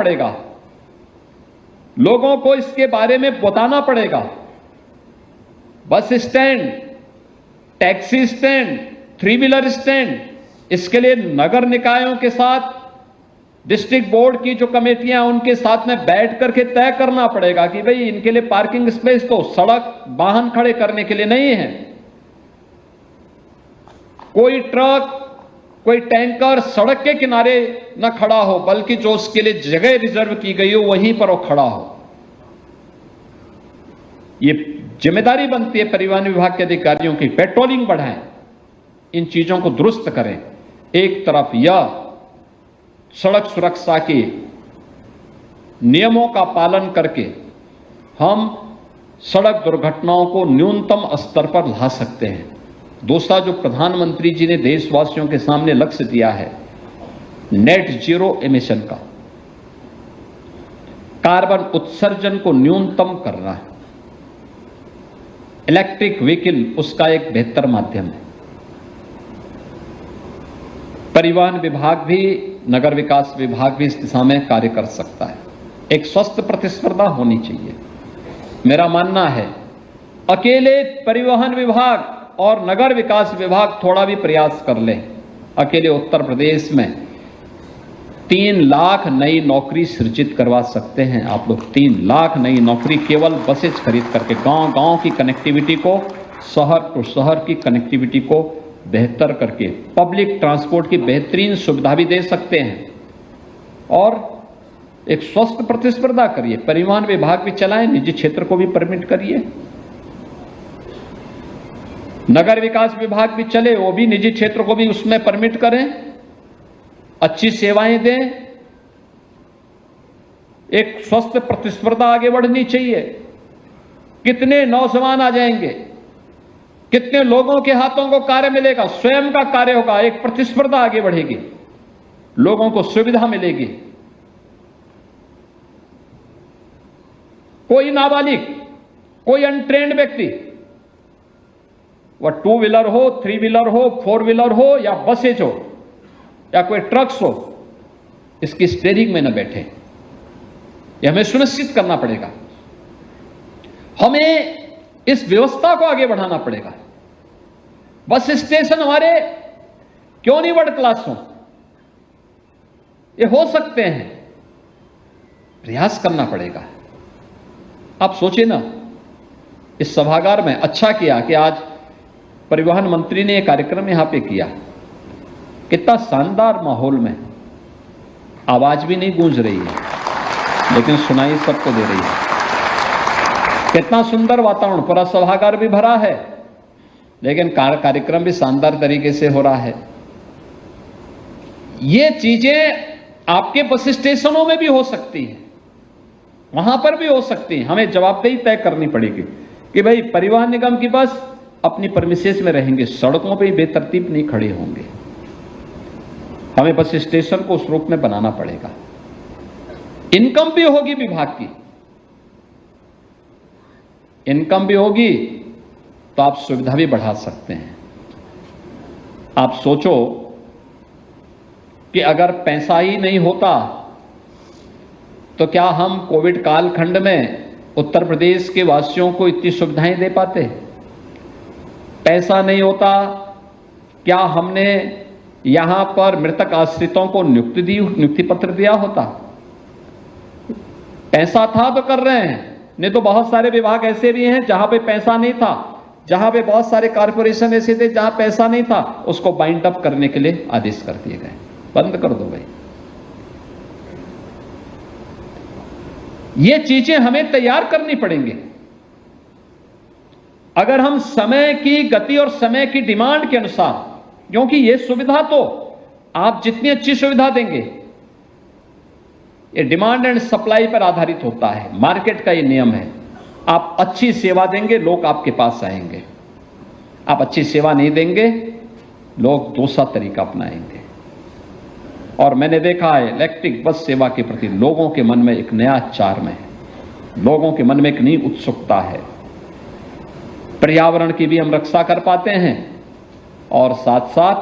पड़ेगा, लोगों को इसके बारे में बताना पड़ेगा। Bus stand, taxi stand, three wheeler stand, इसके लिए नगर निकायों के साथ डिस्ट्रिक्ट बोर्ड की जो कमेटियां उनके साथ में बैठ करके तय करना पड़ेगा कि भाई इनके लिए पार्किंग स्पेस तो सड़क वाहन खड़े करने के लिए नहीं है। कोई ट्रक, कोई टैंकर सड़क के किनारे न खड़ा हो, बल्कि जो उसके लिए जगह रिजर्व की गई हो वहीं पर वो खड़ा हो। ये जिम्मेदारी बनती है परिवहन विभाग के अधिकारियों की, पेट्रोलिंग बढ़ाएं, इन चीजों को दुरुस्त करें। एक तरफ यह सड़क सुरक्षा के नियमों का पालन करके हम सड़क दुर्घटनाओं को न्यूनतम स्तर पर ला सकते हैं। दूसरा, जो प्रधानमंत्री जी ने देशवासियों के सामने लक्ष्य दिया है नेट जीरो एमिशन का, कार्बन उत्सर्जन को न्यूनतम करना है, इलेक्ट्रिक व्हीकल उसका एक बेहतर माध्यम है। परिवहन विभाग भी, नगर विकास विभाग भी इस दिशा में कार्य कर सकता है। एक स्वस्थ प्रतिस्पर्धा होनी चाहिए। मेरा मानना है अकेले परिवहन विभाग और नगर विकास विभाग थोड़ा भी प्रयास कर ले, अकेले उत्तर प्रदेश में 3 लाख नई नौकरी सृजित करवा सकते हैं आप लोग। 3 लाख नई नौकरी केवल बसेज खरीद करके, गांव गांव की कनेक्टिविटी को, शहर टू शहर की कनेक्टिविटी को बेहतर करके, पब्लिक ट्रांसपोर्ट की बेहतरीन सुविधा भी दे सकते हैं और एक स्वस्थ प्रतिस्पर्धा करिए। परिवहन विभाग भी चलाएं, निजी क्षेत्र को भी परमिट करिए। नगर विकास विभाग भी चले, वो भी निजी क्षेत्र को भी उसमें परमिट करें, अच्छी सेवाएं दें। एक स्वस्थ प्रतिस्पर्धा आगे बढ़नी चाहिए। कितने नौजवान आ जाएंगे, कितने लोगों के हाथों को कार्य मिलेगा, स्वयं का कार्य होगा, एक प्रतिस्पर्धा आगे बढ़ेगी, लोगों को सुविधा मिलेगी। कोई नाबालिग, कोई अनट्रेन्ड व्यक्ति, वह 2 व्हीलर हो, 3 व्हीलर हो, 4 व्हीलर हो या बसेज हो या कोई ट्रक्स हो, इसकी स्टीयरिंग में न बैठे। यह हमें सुनिश्चित करना पड़ेगा। हमें इस व्यवस्था को आगे बढ़ाना पड़ेगा। बस स्टेशन हमारे क्यों नहीं वर्ल्ड क्लास हो? ये हो सकते हैं, प्रयास करना पड़ेगा। आप सोचिए ना, इस सभागार में अच्छा किया कि आज परिवहन मंत्री ने यह कार्यक्रम यहां पे किया। कितना शानदार माहौल में, आवाज भी नहीं गूंज रही है लेकिन सुनाई सबको दे रही है। कितना सुंदर वातावरण, पूरा सभागार भी भरा है लेकिन कार्यक्रम भी शानदार तरीके से हो रहा है। ये चीजें आपके बस स्टेशनों में भी हो सकती हैं, वहां पर भी हो सकती हैं। हमें जवाबदेही तय करनी पड़ेगी कि भाई परिवहन निगम की बस अपनी परमिसेस में रहेंगे, सड़कों पे ही बेतरतीब नहीं खड़े होंगे। हमें बस स्टेशन को उस रूप में बनाना पड़ेगा। इनकम भी होगी विभाग की, इनकम भी होगी तो आप सुविधा भी बढ़ा सकते हैं। आप सोचो कि अगर पैसा ही नहीं होता तो क्या हम कोविड कालखंड में उत्तर प्रदेश के वासियों को इतनी सुविधाएं दे पाते? पैसा नहीं होता, क्या हमने यहां पर मृतक आश्रितों को नियुक्ति पत्र दिया होता? पैसा था तो कर रहे हैं, नहीं तो बहुत सारे विभाग ऐसे भी हैं जहां पे पैसा नहीं था, जहां पे बहुत सारे कॉर्पोरेशन ऐसे थे जहां पैसा नहीं था, उसको बाइंड अप करने के लिए आदेश कर दिए गए, बंद कर दो भाई। ये चीजें हमें तैयार करनी पड़ेंगी। अगर हम समय की गति और समय की डिमांड के अनुसार, क्योंकि ये सुविधा तो आप जितनी अच्छी सुविधा देंगे, ये डिमांड एंड सप्लाई पर आधारित होता है, मार्केट का ये नियम है। आप अच्छी सेवा देंगे, लोग आपके पास आएंगे। आप अच्छी सेवा नहीं देंगे, लोग दूसरा तरीका अपनाएंगे। और मैंने देखा है इलेक्ट्रिक बस सेवा के प्रति लोगों के मन में एक नया चार्म है, लोगों के मन में एक नई उत्सुकता है। पर्यावरण की भी हम रक्षा कर पाते हैं और साथ साथ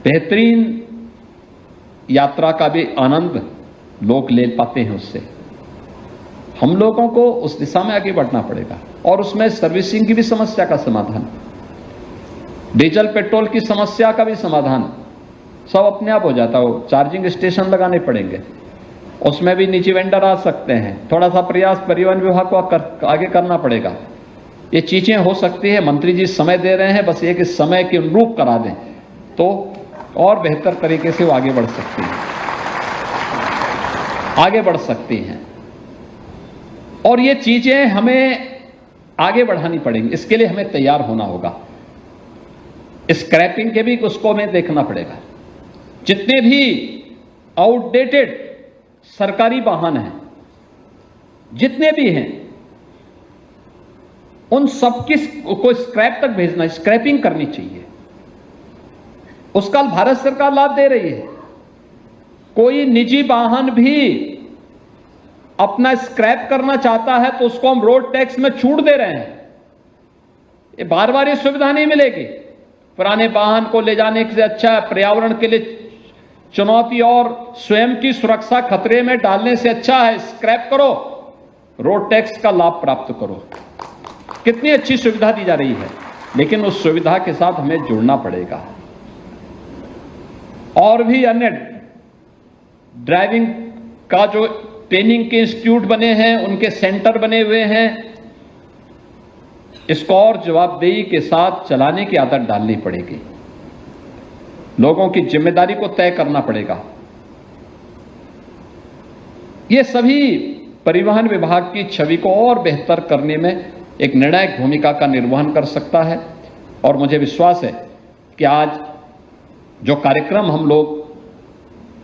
बेहतरीन यात्रा का भी आनंद लोग ले पाते हैं उससे। हम लोगों को उस दिशा में आगे बढ़ना पड़ेगा और उसमें सर्विसिंग की भी समस्या का समाधान, डीजल पेट्रोल की समस्या का भी समाधान सब अपने आप हो जाता हो। चार्जिंग स्टेशन लगाने पड़ेंगे, उसमें भी निजी वेंडर आ सकते हैं। थोड़ा सा प्रयास परिवहन विभाग को आगे करना पड़ेगा। ये चीजें हो सकती है। मंत्री जी समय दे रहे हैं, बस एक समय के अनुरूप करा दें तो और बेहतर तरीके से वो आगे बढ़ सकती हैं, आगे बढ़ सकती हैं। और ये चीजें हमें आगे बढ़ानी पड़ेंगी, इसके लिए हमें तैयार होना होगा। स्क्रैपिंग के भी उसको हमें देखना पड़ेगा। जितने भी आउटडेटेड सरकारी वाहन हैं, जितने भी हैं, उन सबकी को स्क्रैप तक भेजना, स्क्रैपिंग करनी चाहिए। उसका भारत सरकार लाभ दे रही है। कोई निजी वाहन भी अपना स्क्रैप करना चाहता है तो उसको हम रोड टैक्स में छूट दे रहे हैं। ये बार बार ये सुविधा नहीं मिलेगी। पुराने वाहन को ले जाने से अच्छा है, पर्यावरण के लिए चुनौती और स्वयं की सुरक्षा खतरे में डालने से अच्छा है स्क्रैप करो, रोड टैक्स का लाभ प्राप्त करो। कितनी अच्छी सुविधा दी जा रही है, लेकिन उस सुविधा के साथ हमें जुड़ना पड़ेगा। और भी अन्य ड्राइविंग का जो ट्रेनिंग के इंस्टीट्यूट बने हैं, उनके सेंटर बने हुए हैं, इसको और जवाबदेही के साथ चलाने की आदत डालनी पड़ेगी। लोगों की जिम्मेदारी को तय करना पड़ेगा। ये सभी परिवहन विभाग की छवि को और बेहतर करने में एक निर्णायक भूमिका का निर्वहन कर सकता है। और मुझे विश्वास है कि आज जो कार्यक्रम हम लोग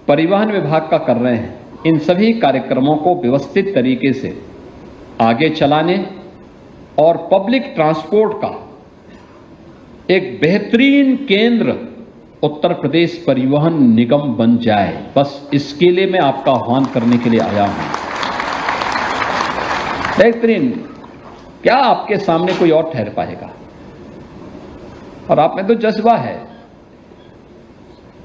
परिवहन विभाग का कर रहे हैं, इन सभी कार्यक्रमों को व्यवस्थित तरीके से आगे चलाने और पब्लिक ट्रांसपोर्ट का एक बेहतरीन केंद्र उत्तर प्रदेश परिवहन निगम बन जाए, बस इसके लिए मैं आपका आह्वान करने के लिए आया हूं। बेहतरीन क्या आपके सामने कोई और ठहर पाएगा? और आप में तो जज्बा है।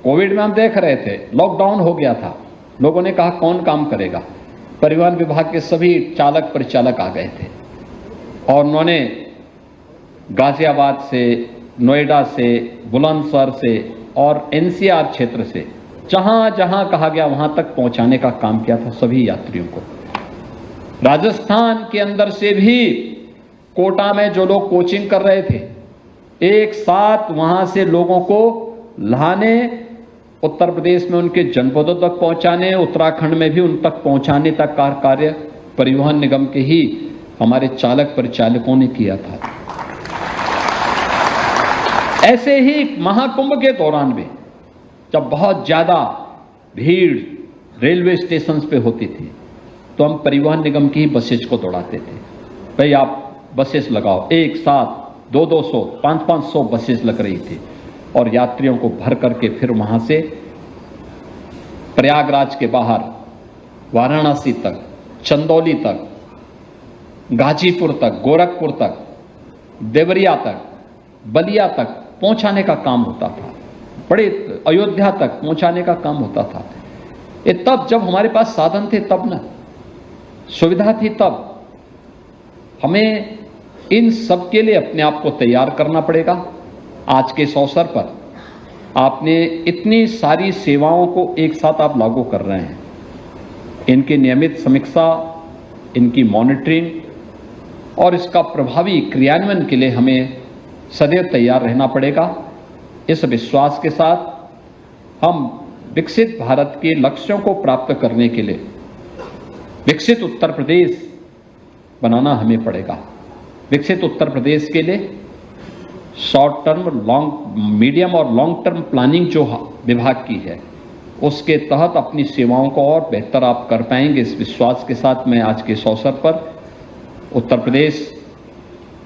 कोविड में हम देख रहे थे, लॉकडाउन हो गया था, लोगों ने कहा कौन काम करेगा। परिवहन विभाग के सभी चालक परिचालक आ गए थे और उन्होंने गाजियाबाद से, नोएडा से, बुलंदशहर से और एनसीआर क्षेत्र से जहां जहां कहा गया वहां तक पहुंचाने का काम किया था सभी यात्रियों को। राजस्थान के अंदर से भी कोटा में जो लोग कोचिंग कर रहे थे, एक साथ वहां से लोगों को लाने, उत्तर प्रदेश में उनके जनपदों तक पहुंचाने, उत्तराखंड में भी उन तक पहुंचाने तक का कार्य परिवहन निगम के ही हमारे चालक परिचालकों ने किया था। ऐसे ही महाकुंभ के दौरान भी जब बहुत ज्यादा भीड़ रेलवे स्टेशन पे होती थी तो हम परिवहन निगम की ही बसेज को दौड़ाते थे। भाई आप बसेस लगाओ, एक साथ 200-200, 500-500 बसेस लग रही थी और यात्रियों को भर करके फिर वहां से प्रयागराज के बाहर वाराणसी तक, चंदौली तक, गाजीपुर तक, गोरखपुर तक, देवरिया तक, बलिया तक पहुंचाने का काम होता था। बड़े अयोध्या तक पहुंचाने का काम होता था। ये तब जब हमारे पास साधन थे, तब ना सुविधा थी, तब हमें इन सब के लिए अपने आप को तैयार करना पड़ेगा। आज के इस अवसर पर आपने इतनी सारी सेवाओं को एक साथ आप लागू कर रहे हैं, इनकी नियमित समीक्षा, इनकी मॉनिटरिंग और इसका प्रभावी क्रियान्वयन के लिए हमें सदैव तैयार रहना पड़ेगा। इस विश्वास के साथ हम विकसित भारत के लक्ष्यों को प्राप्त करने के लिए विकसित उत्तर प्रदेश बनाना हमें पड़ेगा। विकसित उत्तर प्रदेश के लिए शॉर्ट टर्म, मीडियम और लॉन्ग टर्म प्लानिंग जो विभाग की है, उसके तहत अपनी सेवाओं को और बेहतर आप कर पाएंगे। इस विश्वास के साथ मैं आज के इस अवसर पर उत्तर प्रदेश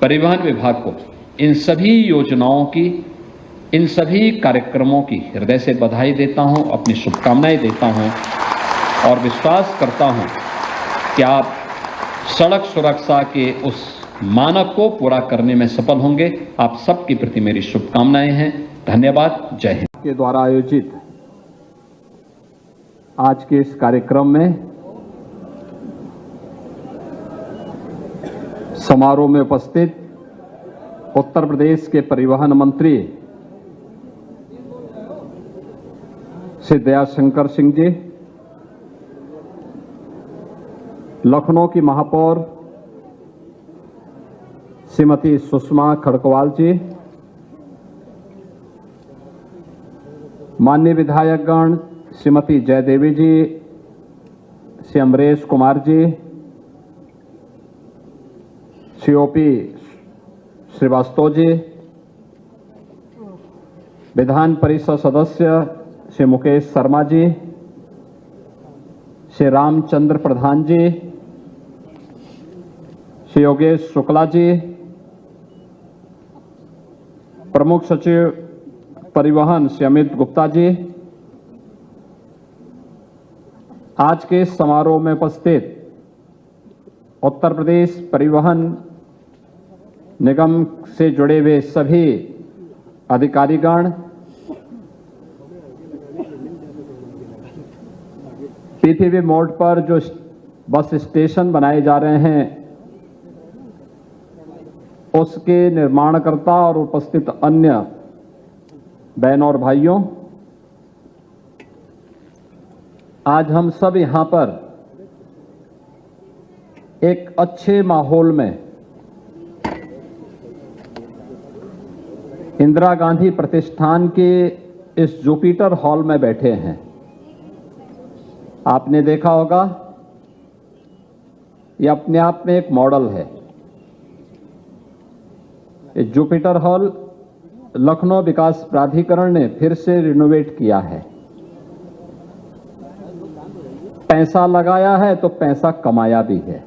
परिवहन विभाग को इन सभी योजनाओं की, इन सभी कार्यक्रमों की हृदय से बधाई देता हूं, अपनी शुभकामनाएं देता हूं और विश्वास करता हूं कि आप सड़क सुरक्षा के उस मानक को पूरा करने में सफल होंगे। आप सबके प्रति मेरी शुभकामनाएं हैं। धन्यवाद। जय हिंद। के द्वारा आयोजित आज के इस कार्यक्रम में समारोह में उपस्थित उत्तर प्रदेश के परिवहन मंत्री श्री दयाशंकर सिंह जी, लखनऊ की महापौर श्रीमती सुषमा खड़गवाल जी, माननीय विधायकगण श्रीमती जयदेवी जी, श्री अमरेश कुमार जी, श्री ओपी श्रीवास्तव जी, विधान परिषद सदस्य श्री मुकेश शर्मा जी, श्री रामचंद्र प्रधान जी, श्री योगेश शुक्ला जी, प्रमुख सचिव परिवहन श्री अमित गुप्ता जी, आज के इस समारोह में उपस्थित उत्तर प्रदेश परिवहन निगम से जुड़े हुए सभी अधिकारीगण, पीपीपी मोड पर जो बस स्टेशन बनाए जा रहे हैं उसके निर्माणकर्ता और उपस्थित अन्य बहनों और भाइयों, आज हम सब यहां पर एक अच्छे माहौल में इंदिरा गांधी प्रतिष्ठान के इस जुपिटर हॉल में बैठे हैं। आपने देखा होगा ये अपने आप में एक मॉडल है। ये जुपिटर हॉल लखनऊ विकास प्राधिकरण ने फिर से रिनोवेट किया है। पैसा लगाया है तो पैसा कमाया भी है।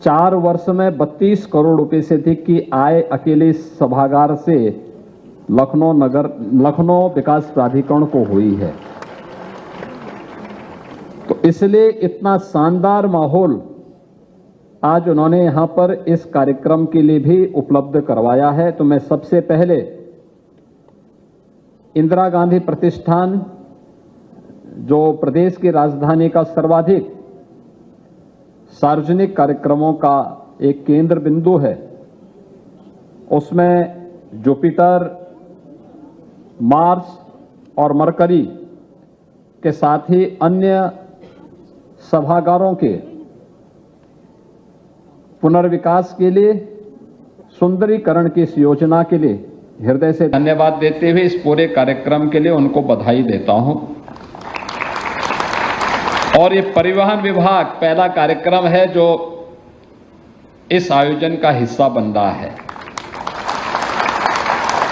4 वर्ष में 32 करोड़ रुपए से अधिक की आय अकेले इस सभागार से लखनऊ विकास प्राधिकरण को हुई है। तो इसलिए इतना शानदार माहौल आज उन्होंने यहां पर इस कार्यक्रम के लिए भी उपलब्ध करवाया है। तो मैं सबसे पहले इंदिरा गांधी प्रतिष्ठान, जो प्रदेश की राजधानी का सर्वाधिक सार्वजनिक कार्यक्रमों का एक केंद्र बिंदु है, उसमें जुपिटर, मार्स और मरकरी के साथ ही अन्य सभागारों के पुनर्विकास के लिए, सुंदरीकरण की इस योजना के लिए हृदय से धन्यवाद देते हुए इस पूरे कार्यक्रम के लिए उनको बधाई देता हूं। और ये परिवहन विभाग पहला कार्यक्रम है जो इस आयोजन का हिस्सा बन रहा है।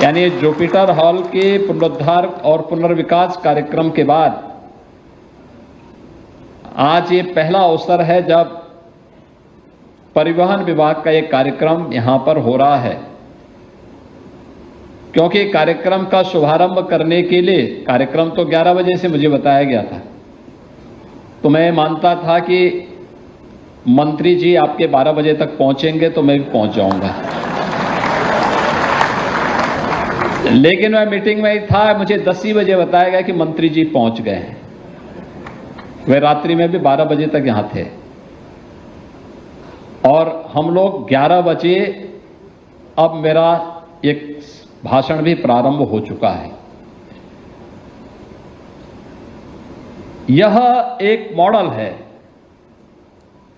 यानी जुपिटर हॉल के पुनरुद्धार और पुनर्विकास कार्यक्रम के बाद आज ये पहला अवसर है जब परिवहन विभाग का एक कार्यक्रम यहां पर हो रहा है, क्योंकि कार्यक्रम का शुभारंभ करने के लिए कार्यक्रम तो 11 बजे से मुझे बताया गया था, तो मैं मानता था कि मंत्री जी आपके 12 बजे तक पहुंचेंगे तो मैं भी पहुंच जाऊंगा, लेकिन मैं मीटिंग में ही था। मुझे 10 ही बजे बताया गया कि मंत्री जी पहुंच गए हैं। वे रात्रि में भी 12 बजे तक यहां थे और हम लोग 11 बजे, अब मेरा एक भाषण भी प्रारंभ हो चुका है। यह एक मॉडल है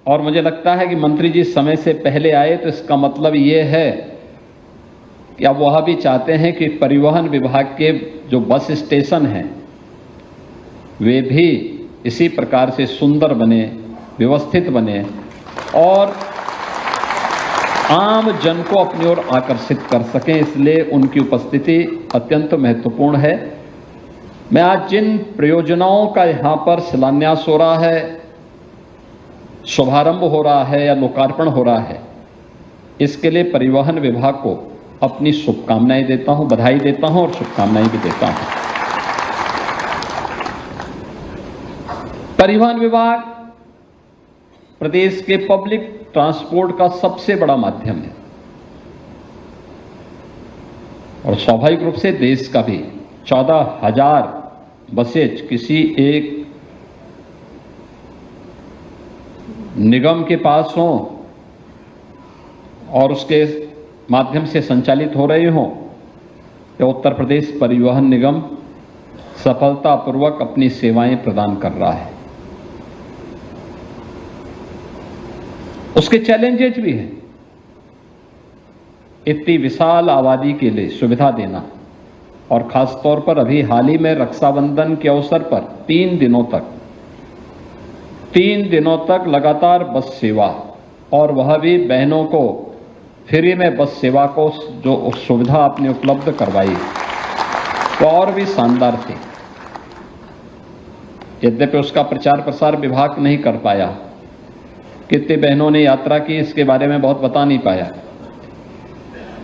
और मुझे लगता है कि मंत्री जी समय से पहले आए, तो इसका मतलब यह है कि अब वह भी चाहते हैं कि परिवहन विभाग के जो बस स्टेशन हैं वे भी इसी प्रकार से सुंदर बने, व्यवस्थित बने और आम जन को अपनी ओर आकर्षित कर सकें, इसलिए उनकी उपस्थिति अत्यंत महत्वपूर्ण है। मैं आज जिन प्रयोजनाओं का यहाँ पर शिलान्यास हो रहा है, शुभारंभ हो रहा है या लोकार्पण हो रहा है, इसके लिए परिवहन विभाग को अपनी शुभकामनाएं देता हूं, बधाई देता हूं और शुभकामनाएं भी देता हूं। परिवहन विभाग प्रदेश के पब्लिक ट्रांसपोर्ट का सबसे बड़ा माध्यम है और स्वाभाविक रूप से देश का भी। 14,000 बसेज किसी एक निगम के पास हों और उसके माध्यम से संचालित हो रहे हों, या उत्तर प्रदेश परिवहन निगम सफलतापूर्वक अपनी सेवाएं प्रदान कर रहा है। उसके चैलेंजेस भी हैं। इतनी विशाल आबादी के लिए सुविधा देना, और खास तौर पर अभी हाल ही में रक्षाबंधन के अवसर पर 3 दिनों तक लगातार बस सेवा, और वह भी बहनों को फ्री में बस सेवा को जो सुविधा आपने उपलब्ध करवाई वो और भी शानदार थी। यद्यपि उसका प्रचार प्रसार विभाग नहीं कर पाया, कितनी बहनों ने यात्रा की इसके बारे में बहुत बता नहीं पाया।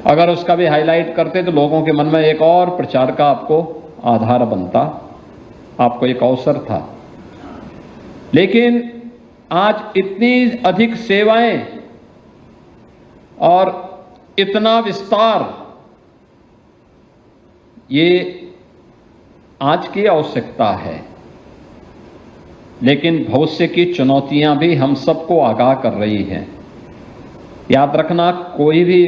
अगर उसका भी हाईलाइट करते तो लोगों के मन में एक और प्रचार का आपको आधार बनता, आपको एक अवसर था। लेकिन आज इतनी अधिक सेवाएं और इतना विस्तार, ये आज की आवश्यकता है, लेकिन भविष्य की चुनौतियां भी हम सबको आगाह कर रही हैं। याद रखना, कोई भी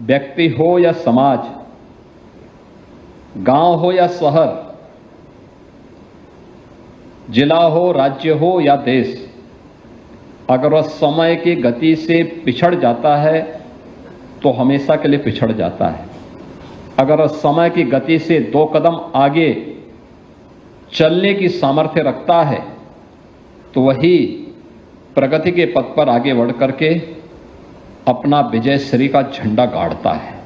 व्यक्ति हो या समाज, गांव हो या शहर, जिला हो, राज्य हो या देश, अगर वह समय की गति से पिछड़ जाता है तो हमेशा के लिए पिछड़ जाता है। अगर वह समय की गति से 2 कदम आगे चलने की सामर्थ्य रखता है तो वही प्रगति के पथ पर आगे बढ़ करके अपना विजयश्री का झंडा गाड़ता है।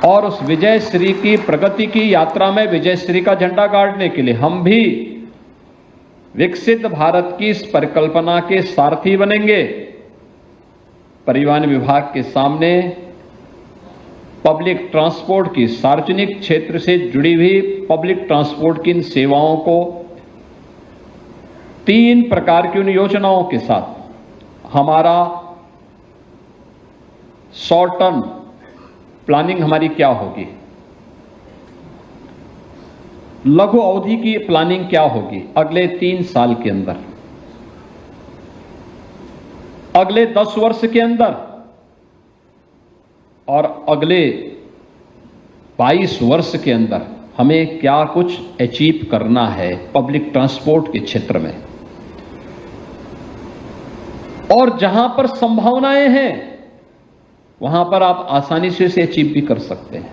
और उस विजयश्री की प्रगति की यात्रा में विजयश्री का झंडा गाड़ने के लिए हम भी विकसित भारत की इस परिकल्पना के सारथी बनेंगे। परिवहन विभाग के सामने पब्लिक ट्रांसपोर्ट की, सार्वजनिक क्षेत्र से जुड़ी हुई पब्लिक ट्रांसपोर्ट की इन सेवाओं को 3 प्रकार की उन योजनाओं के साथ हमारा शॉर्ट टर्म प्लानिंग हमारी क्या होगी, लघु अवधि की प्लानिंग क्या होगी अगले 3 साल के अंदर, अगले 10 वर्ष के अंदर, और अगले 22 वर्ष के अंदर हमें क्या कुछ अचीव करना है पब्लिक ट्रांसपोर्ट के क्षेत्र में। और जहां पर संभावनाएं हैं वहां पर आप आसानी से इसे अचीव भी कर सकते हैं।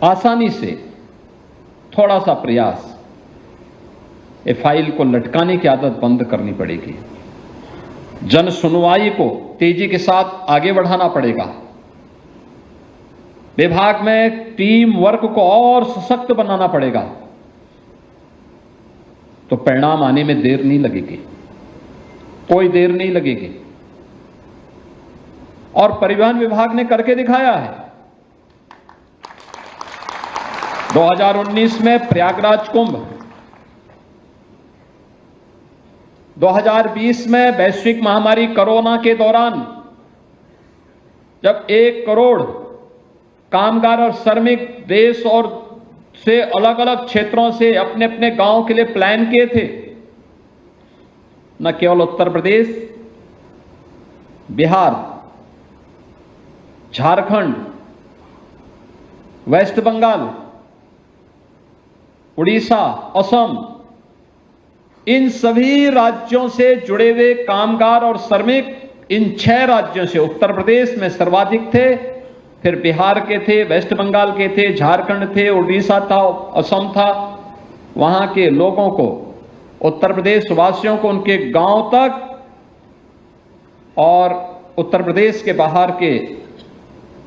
आसानी से, थोड़ा सा प्रयास, ये फाइल को लटकाने की आदत बंद करनी पड़ेगी। जन सुनवाई को तेजी के साथ आगे बढ़ाना पड़ेगा। विभाग में टीम वर्क को और सशक्त बनाना पड़ेगा, तो परिणाम आने में देर नहीं लगेगी, कोई देर नहीं लगेगी। और परिवहन विभाग ने करके दिखाया है। 2019 में प्रयागराज कुंभ, 2020 में वैश्विक महामारी कोरोना के दौरान जब 1 करोड़ कामगार और श्रमिक देश और से अलग अलग क्षेत्रों से अपने अपने गांव के लिए प्लान किए थे, न केवल उत्तर प्रदेश, बिहार, झारखंड, वेस्ट बंगाल, उड़ीसा, असम, इन सभी राज्यों से जुड़े हुए कामगार और श्रमिक इन 6 राज्यों से, उत्तर प्रदेश में सर्वाधिक थे, फिर बिहार के थे, वेस्ट बंगाल के थे, झारखंड थे, उड़ीसा था, असम था। वहां के लोगों को, उत्तर प्रदेश वासियों को उनके गांव तक और उत्तर प्रदेश के बाहर के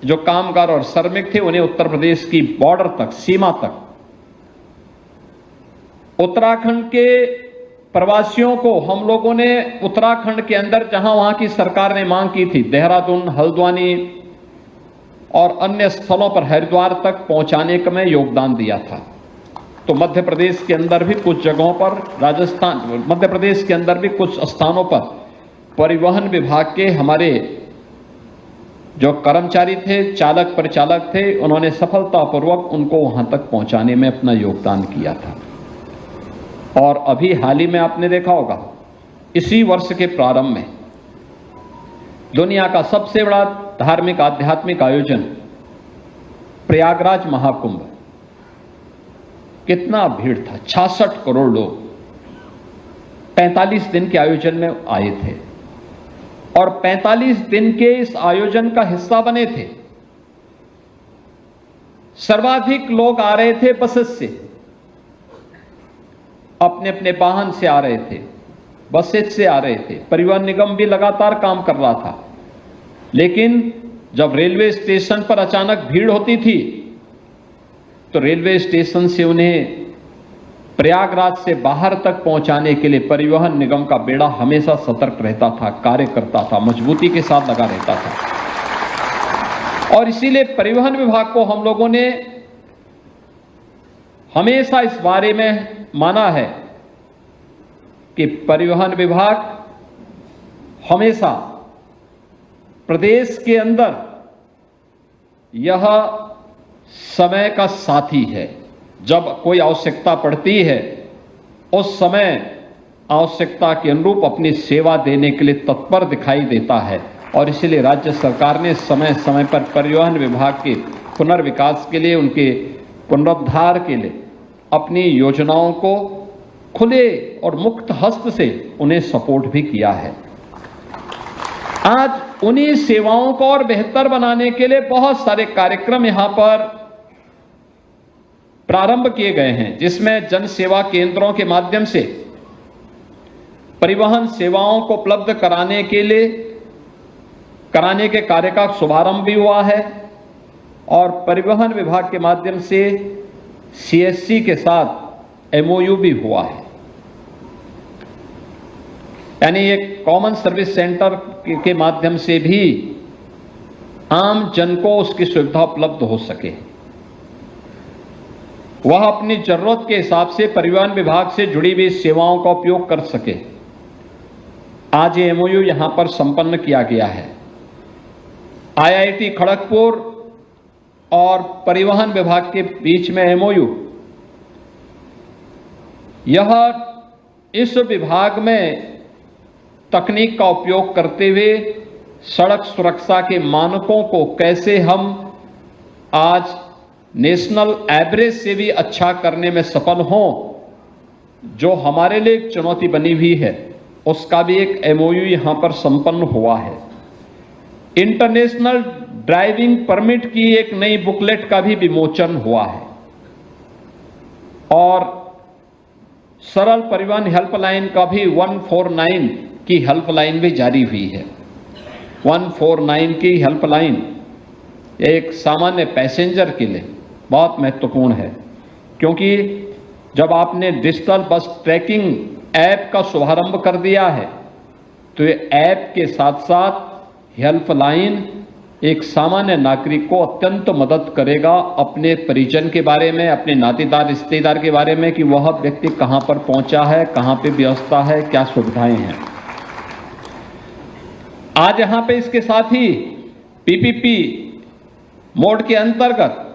जो कामगार और श्रमिक थे उन्हें उत्तर प्रदेश की बॉर्डर तक, सीमा तक। उत्तराखंड के प्रवासियों को हम लोगों ने उत्तराखंड के अंदर, जहां वहां की सरकार ने मांग की थी, देहरादून, हल्द्वानी और अन्य स्थलों पर, हरिद्वार तक पहुंचाने का में योगदान दिया था। तो मध्य प्रदेश के अंदर भी कुछ जगहों पर, राजस्थान, मध्य प्रदेश के अंदर भी कुछ स्थानों पर परिवहन विभाग के हमारे जो कर्मचारी थे, चालक परिचालक थे, उन्होंने सफलतापूर्वक उनको वहां तक पहुंचाने में अपना योगदान किया था। और अभी हाल ही में आपने देखा होगा इसी वर्ष के प्रारंभ में दुनिया का सबसे बड़ा धार्मिक आध्यात्मिक आयोजन प्रयागराज महाकुंभ, कितना भीड़ था, 66 करोड़ लोग 45 दिन के आयोजन में आए थे और 45 दिन के इस आयोजन का हिस्सा बने थे। सर्वाधिक लोग आ रहे थे बसेस से, अपने अपने वाहन से आ रहे थे, बसेस से आ रहे थे। परिवहन निगम भी लगातार काम कर रहा था, लेकिन जब रेलवे स्टेशन पर अचानक भीड़ होती थी तो रेलवे स्टेशन से उन्हें प्रयागराज से बाहर तक पहुंचाने के लिए परिवहन निगम का बेड़ा हमेशा सतर्क रहता था, कार्य करता था, मजबूती के साथ लगा रहता था। और इसीलिए परिवहन विभाग को हम लोगों ने हमेशा इस बारे में माना है कि परिवहन विभाग हमेशा प्रदेश के अंदर यह समय का साथी है। जब कोई आवश्यकता पड़ती है उस समय आवश्यकता के अनुरूप अपनी सेवा देने के लिए तत्पर दिखाई देता है और इसलिए राज्य सरकार ने समय समय पर परिवहन विभाग के पुनर्विकास के लिए, उनके पुनरुद्धार के लिए अपनी योजनाओं को खुले और मुक्त हस्त से उन्हें सपोर्ट भी किया है। आज उन्हीं सेवाओं को और बेहतर बनाने के लिए बहुत सारे कार्यक्रम यहां पर प्रारंभ किए गए हैं, जिसमें जन सेवा केंद्रों के माध्यम से परिवहन सेवाओं को उपलब्ध कराने के कार्य का शुभारंभ भी हुआ है और परिवहन विभाग के माध्यम से सीएससी के साथ एमओयू भी हुआ है, यानी एक कॉमन सर्विस सेंटर के माध्यम से भी आम जन को उसकी सुविधा उपलब्ध हो सके, वह अपनी जरूरत के हिसाब से परिवहन विभाग से जुड़ी हुई सेवाओं का उपयोग कर सके। आज ये एमओयू यहां पर संपन्न किया गया है। आईआईटी खड़गपुर और परिवहन विभाग के बीच में एमओयू, यह इस विभाग में तकनीक का उपयोग करते हुए सड़क सुरक्षा के मानकों को कैसे हम आज नेशनल एवरेज से भी अच्छा करने में सफल हों, जो हमारे लिए एक चुनौती बनी हुई है, उसका भी एक एमओयू यहां पर संपन्न हुआ है। इंटरनेशनल ड्राइविंग परमिट की एक नई बुकलेट का भी विमोचन हुआ है और सरल परिवहन हेल्पलाइन का भी 149 की हेल्पलाइन भी जारी हुई है। 149 की हेल्पलाइन एक सामान्य पैसेंजर के लिए बहुत महत्वपूर्ण है, क्योंकि जब आपने डिजिटल बस ट्रैकिंग ऐप का शुभारंभ कर दिया है तो ये ऐप के साथ साथ हेल्पलाइन एक सामान्य नागरिक को अत्यंत मदद करेगा अपने परिजन के बारे में, अपने नातेदार रिश्तेदार के बारे में कि वह व्यक्ति कहां पर पहुंचा है, कहां पे व्यवस्था है, क्या सुविधाएं हैं। आज यहां पे इसके साथ ही पीपीपी मोड के अंतर्गत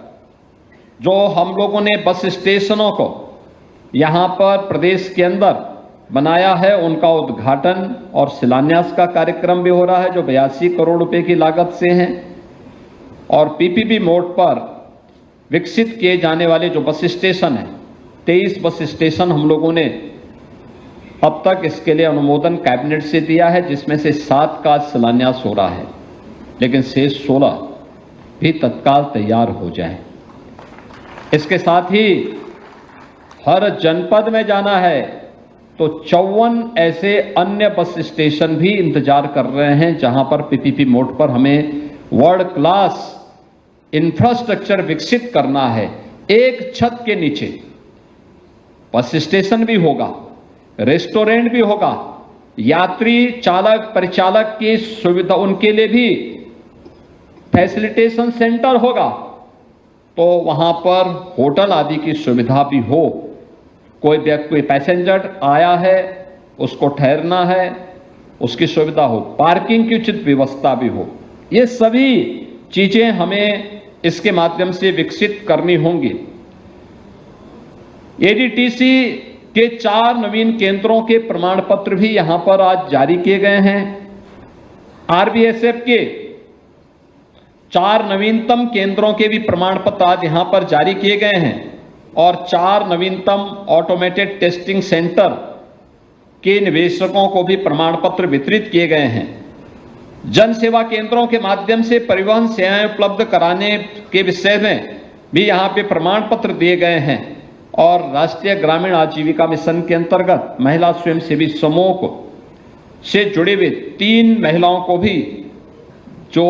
जो हम लोगों ने बस स्टेशनों को यहां पर प्रदेश के अंदर बनाया है, उनका उद्घाटन और शिलान्यास का कार्यक्रम भी हो रहा है, जो 82 करोड़ रुपए की लागत से हैं। और पीपीपी मोड पर विकसित किए जाने वाले जो बस स्टेशन हैं, 23 बस स्टेशन हम लोगों ने अब तक इसके लिए अनुमोदन कैबिनेट से दिया है, जिसमें से 7 का शिलान्यास हो रहा है, लेकिन शेष 16 भी तत्काल तैयार हो जाए। इसके साथ ही हर जनपद में जाना है तो 54 ऐसे अन्य बस स्टेशन भी इंतजार कर रहे हैं, जहां पर पीपीपी मोड पर हमें वर्ल्ड क्लास इंफ्रास्ट्रक्चर विकसित करना है। एक छत के नीचे बस स्टेशन भी होगा, रेस्टोरेंट भी होगा, यात्री चालक परिचालक की सुविधा, उनके लिए भी फैसिलिटेशन सेंटर होगा, तो वहां पर होटल आदि की सुविधा भी हो। कोई व्यक्ति पैसेंजर आया है, उसको ठहरना है, उसकी सुविधा हो, पार्किंग की उचित व्यवस्था भी हो। ये सभी चीजें हमें इसके माध्यम से विकसित करनी होंगी। एडीटीसी के 4 नवीन केंद्रों के प्रमाण पत्र भी यहां पर आज जारी किए गए हैं। आरबीएसएफ के 4 नवीनतम केंद्रों के भी प्रमाण पत्र आज यहां पर जारी किए गए हैं और 4 नवीनतम ऑटोमेटेड टेस्टिंग सेंटर के निवेशकों को भी प्रमाण पत्र वितरित किए गए हैं। जन सेवा केंद्रों के माध्यम से परिवहन सेवाएं उपलब्ध कराने के विषय में भी यहां पे प्रमाण पत्र दिए गए हैं और राष्ट्रीय ग्रामीण आजीविका मिशन के अंतर्गत महिला स्वयंसेवी समूह को से जुड़े हुए 3 महिलाओं को भी जो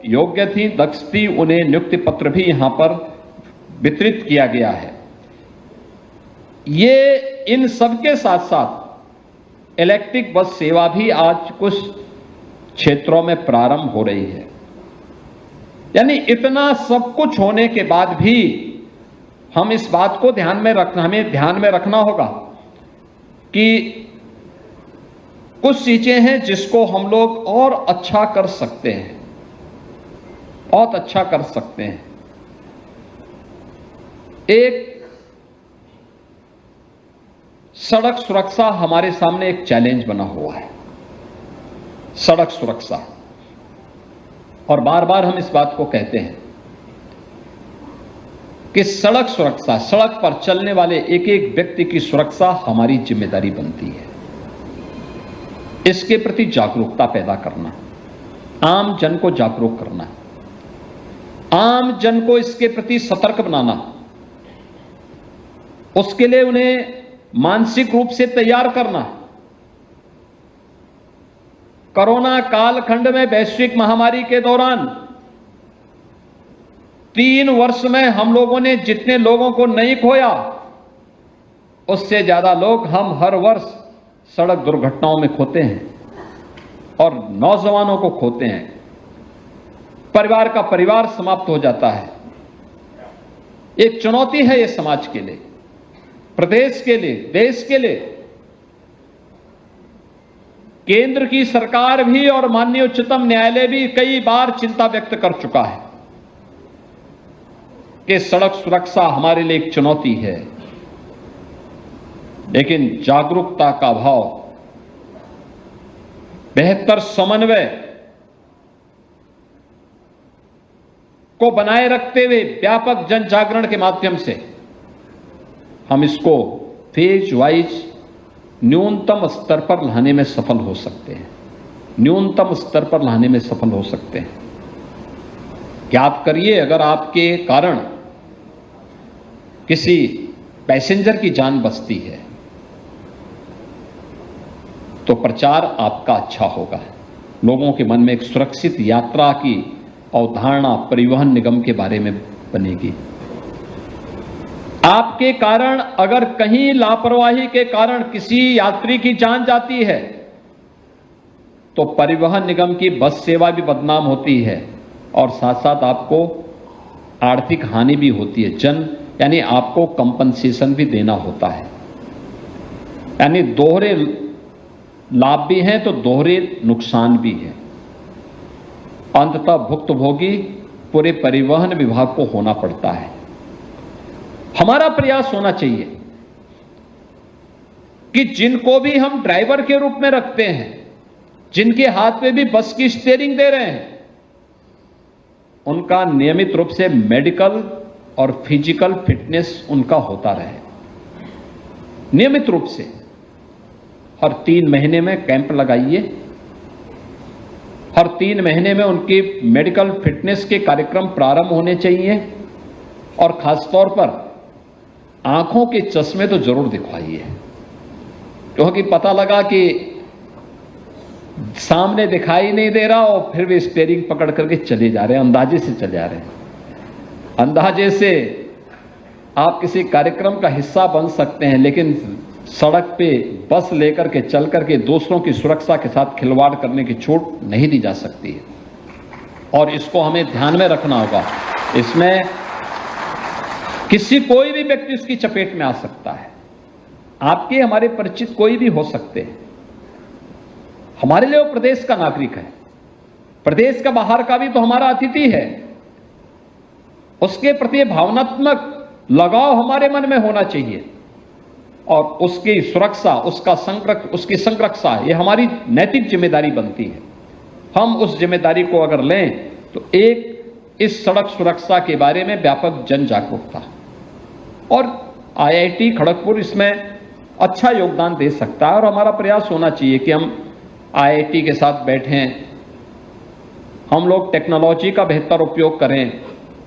योग्य थी, दक्ष थी, उन्हें नियुक्ति पत्र भी यहां पर वितरित किया गया है। ये इन सबके साथ साथ इलेक्ट्रिक बस सेवा भी आज कुछ क्षेत्रों में प्रारंभ हो रही है। यानी इतना सब कुछ होने के बाद भी हम इस बात को हमें ध्यान में रखना होगा कि कुछ चीजें हैं जिसको हम लोग और अच्छा कर सकते हैं, बहुत अच्छा कर सकते हैं। एक सड़क सुरक्षा हमारे सामने एक चैलेंज बना हुआ है, सड़क सुरक्षा। और बार बार हम इस बात को कहते हैं कि सड़क सुरक्षा, सड़क पर चलने वाले एक एक व्यक्ति की सुरक्षा हमारी जिम्मेदारी बनती है। इसके प्रति जागरूकता पैदा करना, आम जन को जागरूक करना, आम जन को इसके प्रति सतर्क बनाना, उसके लिए उन्हें मानसिक रूप से तैयार करना। कोरोना कालखंड में वैश्विक महामारी के दौरान 3 वर्ष में हम लोगों ने जितने लोगों को नहीं खोया, उससे ज्यादा लोग हम हर वर्ष सड़क दुर्घटनाओं में खोते हैं और नौजवानों को खोते हैं। परिवार का परिवार समाप्त हो जाता है। एक चुनौती है ये समाज के लिए, प्रदेश के लिए, देश के लिए। केंद्र की सरकार भी और माननीय उच्चतम न्यायालय भी कई बार चिंता व्यक्त कर चुका है कि सड़क सुरक्षा हमारे लिए एक चुनौती है, लेकिन जागरूकता का अभाव, बेहतर समन्वय को बनाए रखते हुए व्यापक जन जागरण के माध्यम से हम इसको फेज वाइज न्यूनतम स्तर पर लाने में सफल हो सकते हैं, न्यूनतम स्तर पर लाने में सफल हो सकते हैं। याद करिए, अगर आपके कारण किसी पैसेंजर की जान बचती है तो प्रचार आपका अच्छा होगा, लोगों के मन में एक सुरक्षित यात्रा की अवधारणा परिवहन निगम के बारे में बनेगी। आपके कारण अगर कहीं लापरवाही के कारण किसी यात्री की जान जाती है तो परिवहन निगम की बस सेवा भी बदनाम होती है और साथ साथ आपको आर्थिक हानि भी होती है, यानी आपको कंपनसेशन भी देना होता है। यानी दोहरे लाभ भी हैं तो दोहरे नुकसान भी है। अंततः भुक्तभोगी पूरे परिवहन विभाग को होना पड़ता है। हमारा प्रयास होना चाहिए कि जिनको भी हम ड्राइवर के रूप में रखते हैं, जिनके हाथ में भी बस की स्टीयरिंग दे रहे हैं, उनका नियमित रूप से मेडिकल और फिजिकल फिटनेस उनका होता रहे। नियमित रूप से हर 3 महीने में कैंप लगाइए, हर 3 महीने में उनकी मेडिकल फिटनेस के कार्यक्रम प्रारंभ होने चाहिए और खासतौर पर आंखों के चश्मे तो जरूर दिखवाइए, क्योंकि पता लगा कि सामने दिखाई नहीं दे रहा और फिर भी स्टीयरिंग पकड़ करके चले जा रहे हैं, अंदाजे से चले जा रहे हैं। अंदाजे से आप किसी कार्यक्रम का हिस्सा बन सकते हैं, लेकिन सड़क पे बस लेकर के चल करके दूसरों की सुरक्षा के साथ खिलवाड़ करने की छूट नहीं दी जा सकती है और इसको हमें ध्यान में रखना होगा। इसमें कोई भी व्यक्ति इसकी चपेट में आ सकता है। आपके हमारे परिचित कोई भी हो सकते हैं। हमारे लिए वो प्रदेश का नागरिक है, प्रदेश का बाहर का भी तो हमारा अतिथि है। उसके प्रति भावनात्मक लगाव हमारे मन में होना चाहिए और उसकी सुरक्षा, उसकी संरक्षा, ये हमारी नैतिक जिम्मेदारी बनती है। हम उस जिम्मेदारी को अगर लें तो एक इस सड़क सुरक्षा के बारे में व्यापक जन जागरूकता, और IIT खड़गपुर इसमें अच्छा योगदान दे सकता है। और हमारा प्रयास होना चाहिए कि हम IIT के साथ बैठें, हम लोग टेक्नोलॉजी का बेहतर उपयोग करें,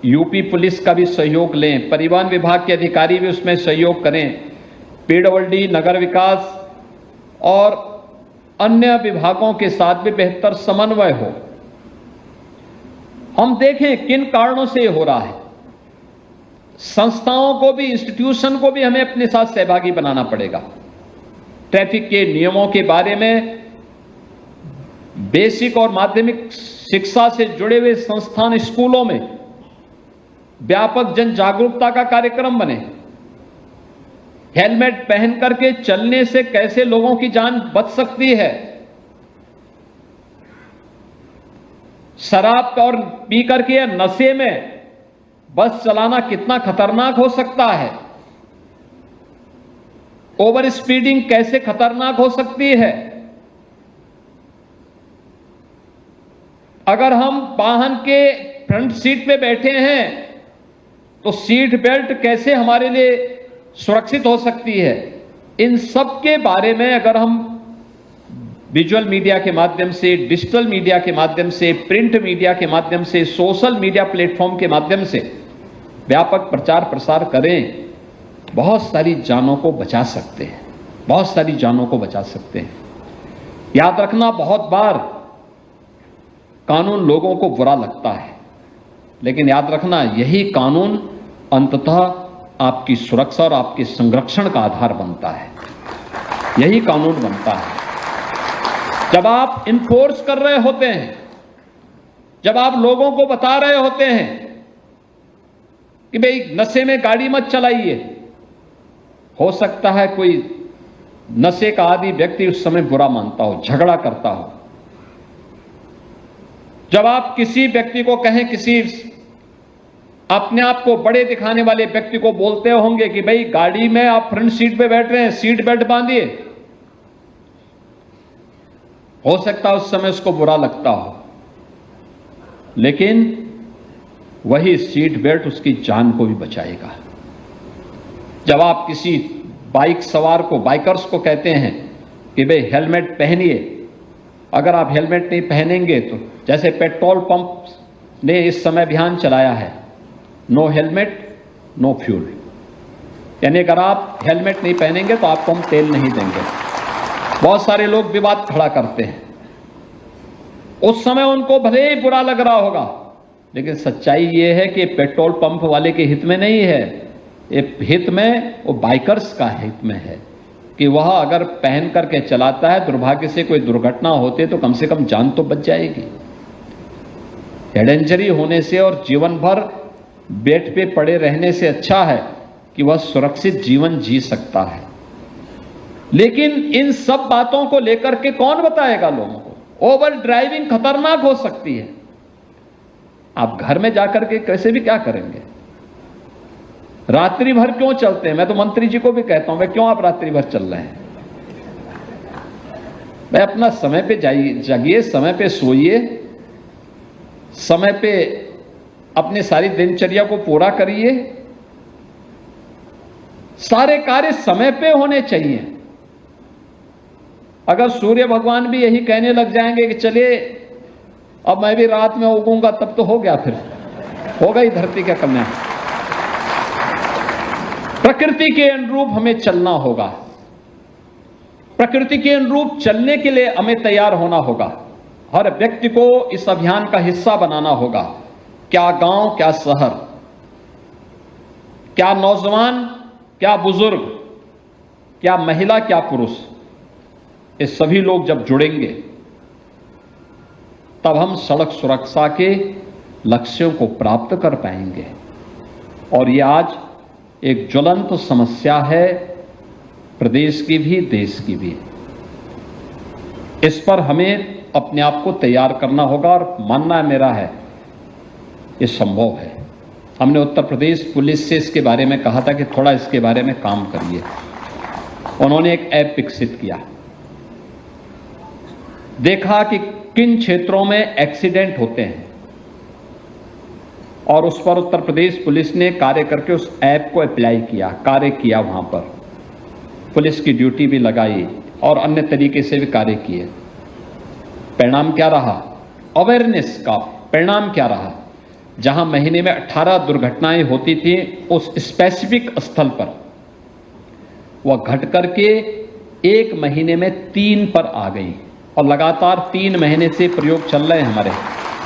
यूपी पुलिस का भी सहयोग लें, परिवहन विभाग के अधिकारी भी उसमें सहयोग करें, PWD, नगर विकास और अन्य विभागों के साथ भी बेहतर समन्वय हो। हम देखें किन कारणों से हो रहा है। संस्थाओं को भी, इंस्टीट्यूशन को भी हमें अपने साथ सहभागी बनाना पड़ेगा। ट्रैफिक के नियमों के बारे में बेसिक और माध्यमिक शिक्षा से जुड़े हुए संस्थान, स्कूलों में व्यापक जन जागरूकता का कार्यक्रम बने। हेलमेट पहन करके चलने से कैसे लोगों की जान बच सकती है, शराब और पी करके या नशे में बस चलाना कितना खतरनाक हो सकता है, ओवर स्पीडिंग कैसे खतरनाक हो सकती है। अगर हम वाहन के फ्रंट सीट पे बैठे हैं तो सीट बेल्ट कैसे हमारे लिए सुरक्षित हो सकती है। इन सब के बारे में अगर हम विजुअल मीडिया के माध्यम से, डिजिटल मीडिया के माध्यम से, प्रिंट मीडिया के माध्यम से, सोशल मीडिया प्लेटफॉर्म के माध्यम से व्यापक प्रचार प्रसार करें, बहुत सारी जानों को बचा सकते हैं, बहुत सारी जानों को बचा सकते हैं। याद रखना, बहुत बार कानून लोगों को बुरा लगता है, लेकिन याद रखना यही कानून अंततः आपकी सुरक्षा और आपके संरक्षण का आधार बनता है। यही कानून बनता है। जब आप इन्फोर्स कर रहे होते हैं, जब आप लोगों को बता रहे होते हैं कि भाई नशे में गाड़ी मत चलाइए, हो सकता है कोई नशे का आदी व्यक्ति उस समय बुरा मानता हो, झगड़ा करता हो। जब आप किसी व्यक्ति को कहें, किसी अपने आप को बड़े दिखाने वाले व्यक्ति को बोलते होंगे कि भाई गाड़ी में आप फ्रंट सीट पे बैठ रहे हैं, सीट बेल्ट बांधिए, हो सकता है उस समय उसको बुरा लगता हो, लेकिन वही सीट बेल्ट उसकी जान को भी बचाएगा। जब आप किसी बाइक सवार को, बाइकर्स को कहते हैं कि भाई हेलमेट पहनिए, अगर आप हेलमेट नहीं पहनेंगे तो, जैसे पेट्रोल पंप ने इस समय अभियान चलाया है, नो हेलमेट नो फ्यूल, यानी अगर आप हेलमेट नहीं पहनेंगे तो आपको हम तेल नहीं देंगे। बहुत सारे लोग विवाद खड़ा करते हैं, उस समय उनको भले ही बुरा लग रहा होगा, लेकिन सच्चाई ये है कि पेट्रोल पंप वाले के हित में नहीं है, ये हित में, वो बाइकर्स का हित में है कि वह अगर पहन करके चलाता है, दुर्भाग्य से कोई दुर्घटना होती है तो कम से कम जान तो बच जाएगी। हेड इंजरी होने से और जीवन भर बेड पे पड़े रहने से अच्छा है कि वह सुरक्षित जीवन जी सकता है। लेकिन इन सब बातों को लेकर के कौन बताएगा लोगों को? ओवर ड्राइविंग खतरनाक हो सकती है। आप घर में जाकर के कैसे भी क्या करेंगे? रात्रि भर क्यों चलते हैं? मैं तो मंत्री जी को भी कहता हूं, भाई क्यों आप रात्रि भर चल रहे हैं? भाई अपना समय पे जागिए, समय पे सोइए, समय पे अपने सारी दिनचर्या को पूरा करिए। सारे कार्य समय पे होने चाहिए। अगर सूर्य भगवान भी यही कहने लग जाएंगे कि चलिए अब मैं भी रात में उगूंगा, तब तो हो गया, फिर होगा ही धरती का कन्या। प्रकृति के अनुरूप हमें चलना होगा। प्रकृति के अनुरूप चलने के लिए हमें तैयार होना होगा। हर व्यक्ति को इस अभियान का हिस्सा बनाना होगा। क्या गांव, क्या शहर, क्या नौजवान, क्या बुजुर्ग, क्या महिला, क्या पुरुष, ये सभी लोग जब जुड़ेंगे तब हम सड़क सुरक्षा के लक्ष्यों को प्राप्त कर पाएंगे। और ये आज एक ज्वलंत समस्या है, प्रदेश की भी, देश की भी। इस पर हमें अपने आप को तैयार करना होगा और मानना मेरा है ये संभव है। हमने उत्तर प्रदेश पुलिस से इसके बारे में कहा था कि थोड़ा इसके बारे में काम करिए। उन्होंने एक ऐप विकसित किया, देखा कि किन क्षेत्रों में एक्सीडेंट होते हैं और उस पर उत्तर प्रदेश पुलिस ने कार्य करके उस ऐप को अप्लाई किया, कार्य किया, वहां पर पुलिस की ड्यूटी भी लगाई और अन्य तरीके से भी कार्य किए। परिणाम क्या रहा? अवेयरनेस का परिणाम क्या रहा? जहां महीने में 18 दुर्घटनाएं होती थी, उस स्पेसिफिक स्थल पर वह घट करके एक महीने में 3 पर आ गई और लगातार 3 महीने से प्रयोग चल रहे हैं हमारे।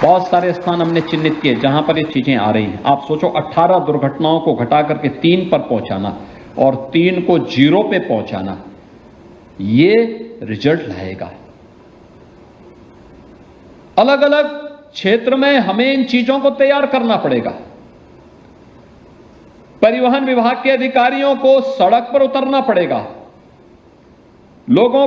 बहुत सारे स्थान हमने चिन्हित किए जहां पर ये चीजें आ रही हैं। आप सोचो 18 दुर्घटनाओं को घटा करके 3 पर पहुंचाना और 3 को 0 पे पहुंचाना, ये रिजल्ट लाएगा। अलग अलग क्षेत्र में हमें इन चीजों को तैयार करना पड़ेगा। परिवहन विभाग के अधिकारियों को सड़क पर उतरना पड़ेगा, लोगों